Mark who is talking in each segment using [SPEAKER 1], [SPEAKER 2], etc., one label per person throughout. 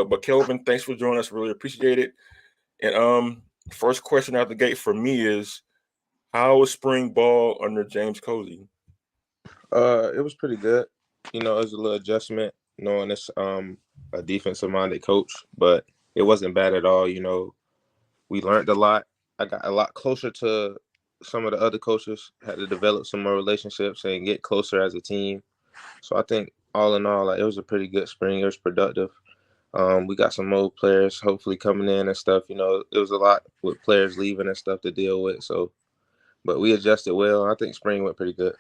[SPEAKER 1] But Kelvin, thanks for joining us. Really appreciate it. And first question out the gate for me is, how was spring ball under James Colzie?
[SPEAKER 2] It was pretty good. It was a little adjustment knowing it's a defensive minded coach, but it wasn't bad at all. We learned a lot. I got a lot closer to some of the other coaches, had to develop some more relationships and get closer as a team. So I think all in all, like, it was a pretty good spring. It was productive. We got some old players hopefully coming in and stuff. It was a lot with players leaving and stuff to deal with. So, but we adjusted well. I think spring went pretty good.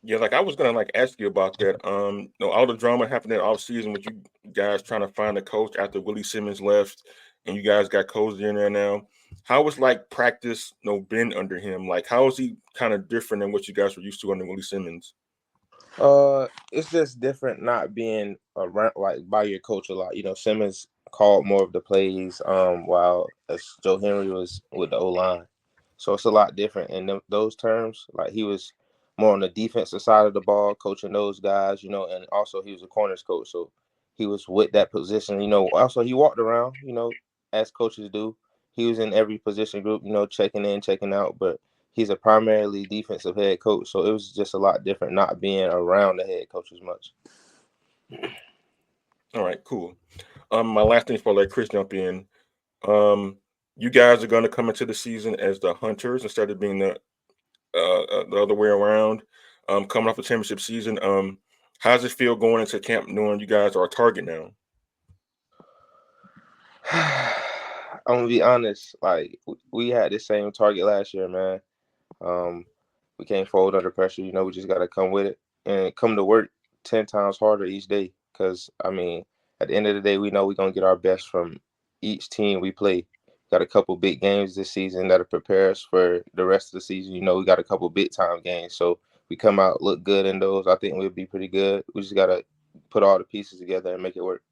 [SPEAKER 1] Yeah, like I was gonna like ask you about that. All the drama happened in off season with you guys trying to find a coach after Willie Simmons left, and you guys got Cozy in there now. How was like practice, been under him? Like, how is he kind of different than what you guys were used to under Willie Simmons?
[SPEAKER 2] It's just different not being around like by your coach a lot. Simmons called more of the plays, while Joe Henry was with the O line. So it's a lot different in those terms. Like, he was more on the defensive side of the ball, coaching those guys. And also he was a corners coach, so he was with that position. Also he walked around, as coaches do. He was in every position group, checking in, checking out, but he's a primarily defensive head coach, so it was just a lot different not being around the head coach as much.
[SPEAKER 1] All right, cool. My last thing before I let Chris jump in. You guys are going to come into the season as the Hunters instead of being the other way around. Coming off the championship season, how does it feel going into camp knowing you guys are a target now?
[SPEAKER 2] I'm gonna be honest. Like, we had the same target last year, man. We can't fold under pressure. We just gotta come with it and come to work 10 times harder each day. Because at the end of the day, we know we're gonna get our best from each team we play. Got a couple big games this season that'll prepare us for the rest of the season. We got a couple big time games, so we come out look good in those. I think we'll be pretty good. We just gotta put all the pieces together and make it work.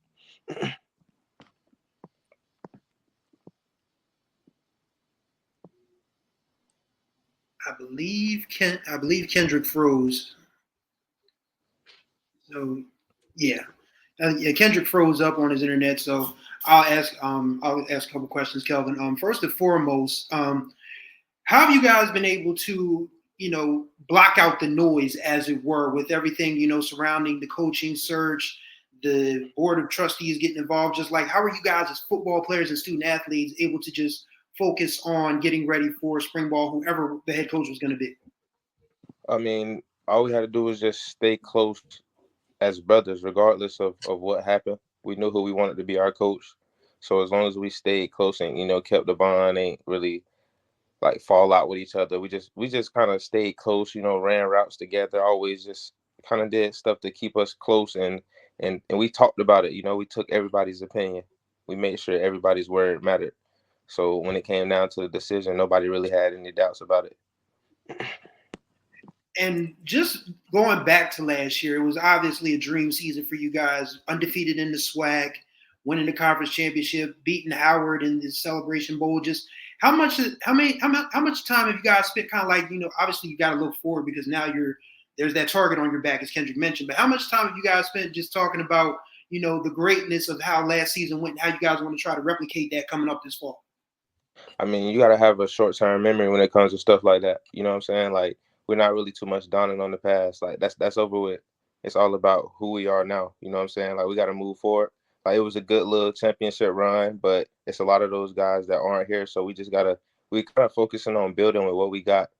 [SPEAKER 3] I believe Kendrick froze. So yeah. Yeah, Kendrick froze up on his internet, so I'll ask a couple questions, Kelvin. First and foremost, how have you guys been able to block out the noise, as it were, with everything surrounding the coaching search, the board of trustees getting involved? Just like, how are you guys as football players and student athletes able to just focus on getting ready for spring ball, whoever the head coach was going to be?
[SPEAKER 2] All we had to do was just stay close as brothers, regardless of what happened. We knew who we wanted to be our coach. So as long as we stayed close and, kept the bond, ain't really like fall out with each other. We just kind of stayed close, ran routes together, always just kind of did stuff to keep us close, and we talked about it. We took everybody's opinion. We made sure everybody's word mattered. So when it came down to the decision, nobody really had any doubts about it.
[SPEAKER 3] And just going back to last year, it was obviously a dream season for you guys, undefeated in the SWAC, winning the conference championship, beating Howard in the Celebration Bowl. Just how much time have you guys spent kind of like, obviously you got to look forward because now there's that target on your back, as Kendrick mentioned, but how much time have you guys spent just talking about, the greatness of how last season went and how you guys want to try to replicate that coming up this fall?
[SPEAKER 2] You got to have a short-term memory when it comes to stuff like that. You know what I'm saying? Like, we're not really too much dawning on the past. Like, that's over with. It's all about who we are now. You know what I'm saying? Like, we got to move forward. Like, it was a good little championship run, but it's a lot of those guys that aren't here. So we kind of focusing on building with what we got.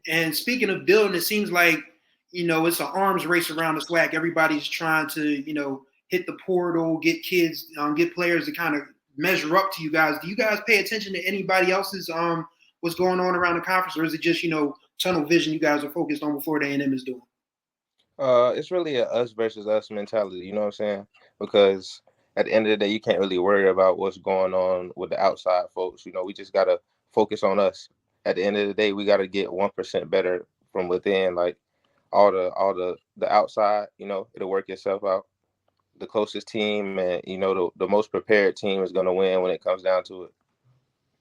[SPEAKER 3] And speaking of building, it seems like, it's an arms race around the SWAC. Everybody's trying to, hit the portal, get kids, get players to kind of measure up to you guys. Do you guys pay attention to anybody else's what's going on around the conference, or is it just tunnel vision you guys are focused on what Florida A&M is doing?
[SPEAKER 2] It's really a us versus us mentality. You know what I'm saying? Because at the end of the day, you can't really worry about what's going on with the outside folks. We just gotta focus on us. At the end of the day, we gotta get 1% better from within. Like, all the outside, it'll work itself out. The closest team and the most prepared team is gonna win when it comes down to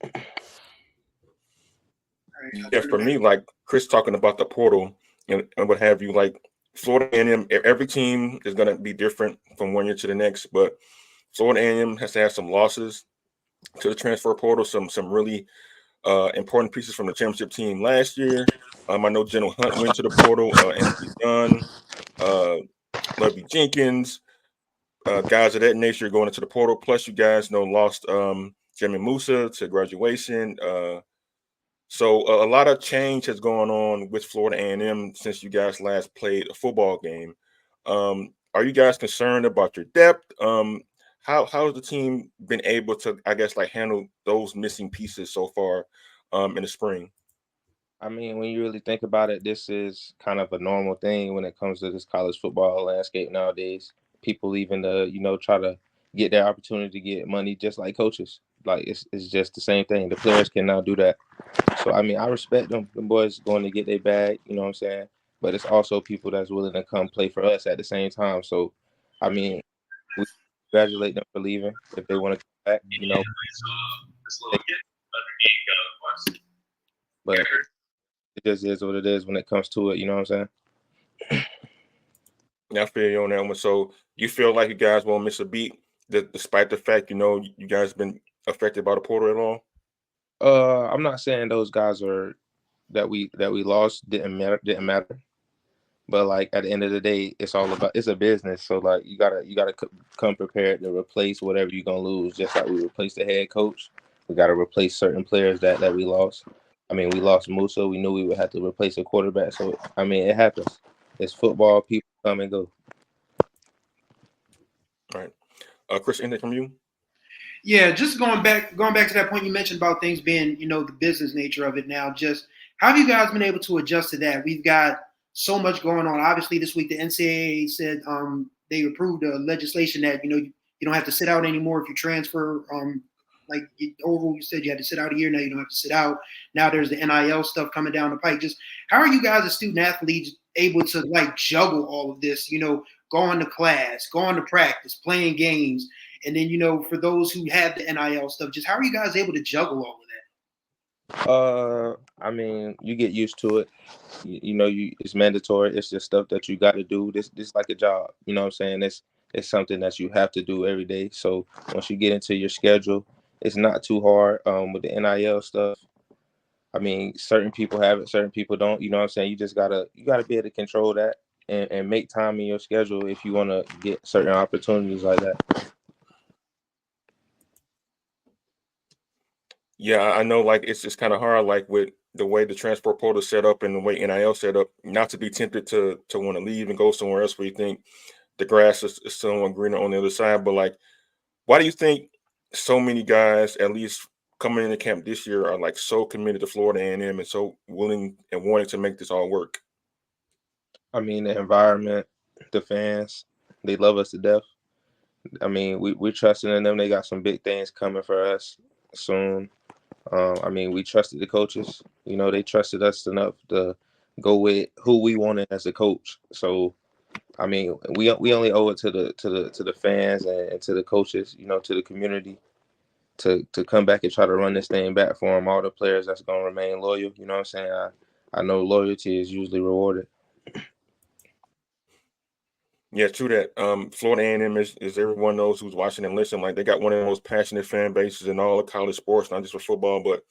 [SPEAKER 2] it.
[SPEAKER 1] Yeah, for me, like Chris talking about the portal and what have you, like Florida A&M, every team is going to be different from one year to the next, but Florida A&M has to have some losses to the transfer portal, some really important pieces from the championship team last year. I know General Hunt went to the portal, Anthony Dunn, Lovey Jenkins, guys of that nature going into the portal. Plus, you guys lost Jimmy Musa to graduation. So a lot of change has gone on with Florida A&M since you guys last played a football game. Are you guys concerned about your depth? How has the team been able to, I guess, like handle those missing pieces so far in the spring?
[SPEAKER 2] I mean, when you really think about it, this is kind of a normal thing when it comes to this college football landscape nowadays. People even try to get their opportunity to get money just like coaches. Like it's just the same thing. The players can now do that. So I mean, I respect them. The boys going to get their bag, you know what I'm saying? But it's also people that's willing to come play for us at the same time. So I mean, we congratulate them for leaving if they want to come back, they- but it just is what it is when it comes to it, you know what I'm saying?
[SPEAKER 1] I feel you on that one. So you feel like you guys won't miss a beat, despite the fact you guys been affected by the portal at all?
[SPEAKER 2] I'm not saying those guys are that we lost didn't matter. But like at the end of the day, it's a business. So like you gotta come prepared to replace whatever you're gonna lose. Just like we replaced the head coach, we gotta replace certain players that we lost. I mean, we lost Musa. We knew we would have to replace a quarterback. So I mean, it happens. It's football. People come and go.
[SPEAKER 1] All right. Chris, anything from you?
[SPEAKER 3] Yeah, just going back to that point you mentioned about things being, the business nature of it now. Just how have you guys been able to adjust to that? We've got so much going on. Obviously, this week the NCAA said they approved a legislation that you don't have to sit out anymore if you transfer. Like over, you said you had to sit out a year. Now you don't have to sit out. Now there's the NIL stuff coming down the pike. Just how are you guys as student athletes able to like juggle all of this? Going to class, going to practice, playing games. And then, for those who have the NIL stuff, just how are you guys able to juggle all of
[SPEAKER 2] that? I mean, you get used to it. It's mandatory. It's just stuff that you got to do. This like a job. You know what I'm saying? It's something that you have to do every day. So once you get into your schedule, it's not too hard. With the NIL stuff, I mean, certain people have it, certain people don't. You know what I'm saying? You gotta be able to control that and make time in your schedule if you want to get certain opportunities like that.
[SPEAKER 1] Yeah, I know. Like it's kind of hard, like with the way the transfer portal is set up and the way NIL set up, not to be tempted to want to leave and go somewhere else where you think the grass is somewhat greener on the other side. But like, why do you think so many guys, at least coming into camp this year, are like so committed to Florida A&M and so willing and wanting to make this all work?
[SPEAKER 2] I mean, the environment, the fans, they love us to death. I mean, we're trusting in them. They got some big things coming for us soon. I mean, we trusted the coaches. They trusted us enough to go with who we wanted as a coach. So, I mean, we only owe it to the fans and to the coaches, to the community, to come back and try to run this thing back for them. All the players that's gonna remain loyal. You know what I'm saying? I know loyalty is usually rewarded.
[SPEAKER 1] Yeah, true that. Florida A&M is everyone knows who's watching and listening. Like they got one of the most passionate fan bases in all of college sports, not just for football, but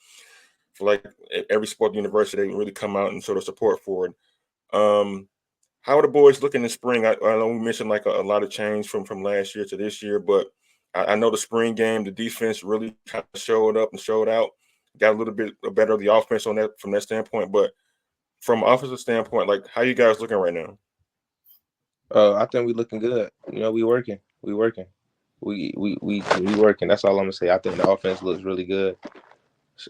[SPEAKER 1] for like every sport university. They really come out and sort of support for it. How are the boys looking in spring? I know we mentioned like a lot of change from last year to this year, but I know the spring game, the defense really kind of showed up and showed out. Got a little bit better of the offense on that from that standpoint. But from an offensive standpoint, like how you guys looking right now?
[SPEAKER 2] I think we looking good. We working. We working. We working. That's all I'm gonna say. I think the offense looks really good,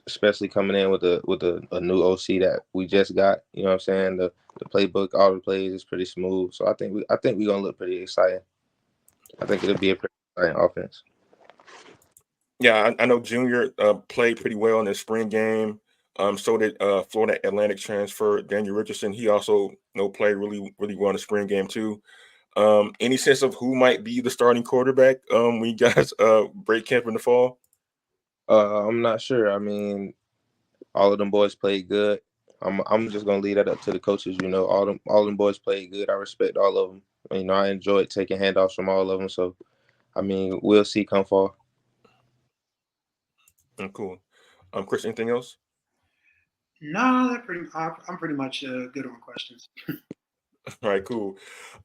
[SPEAKER 2] especially coming in with a new OC that we just got. You know what I'm saying? The playbook, all the plays is pretty smooth. So I think we're gonna look pretty exciting. I think it'll be a pretty exciting offense.
[SPEAKER 1] Yeah, I know Junior played pretty well in the spring game. So did Florida Atlantic transfer Daniel Richardson. He also played really well in the spring game too. Any sense of who might be the starting quarterback when you guys break camp in the fall?
[SPEAKER 2] I'm not sure. I mean, all of them boys played good. I'm just gonna leave that up to the coaches. You know, all them boys played good. I respect all of them. You know, I enjoyed taking handoffs from all of them. So, I mean, we'll see come fall.
[SPEAKER 1] Cool. Chris, anything else?
[SPEAKER 3] No, I'm pretty much good on questions.
[SPEAKER 1] All right, cool.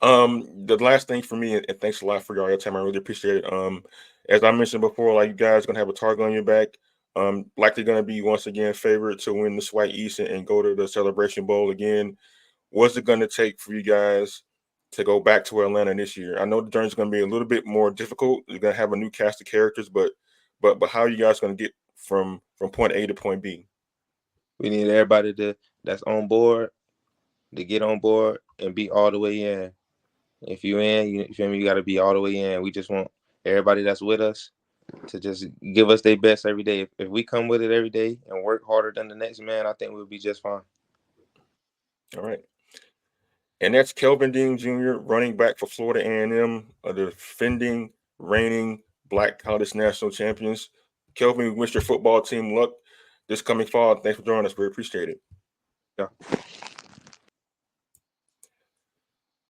[SPEAKER 1] The last thing for me, and thanks a lot for your time. I really appreciate it. As I mentioned before, like you guys gonna have a target on your back. Likely gonna be once again favorite to win the SWAC East and go to the Celebration Bowl again. What's it gonna take for you guys to go back to Atlanta this year? I know the journey's gonna be a little bit more difficult. You're gonna have a new cast of characters, but how are you guys gonna get from point A to point B?
[SPEAKER 2] We need everybody that's on board to get on board and be all the way in. If you in, you feel me, you got to be all the way in. We just want everybody that's with us to just give us their best every day. If we come with it every day and work harder than the next man, I think we'll be just fine.
[SPEAKER 1] All right. And that's Kelvin Dean Jr., running back for Florida A&M, the defending, reigning Black College National Champions. Kelvin, we wish your football team luck this coming fall. Thanks for joining us. We appreciate it.
[SPEAKER 2] Yeah.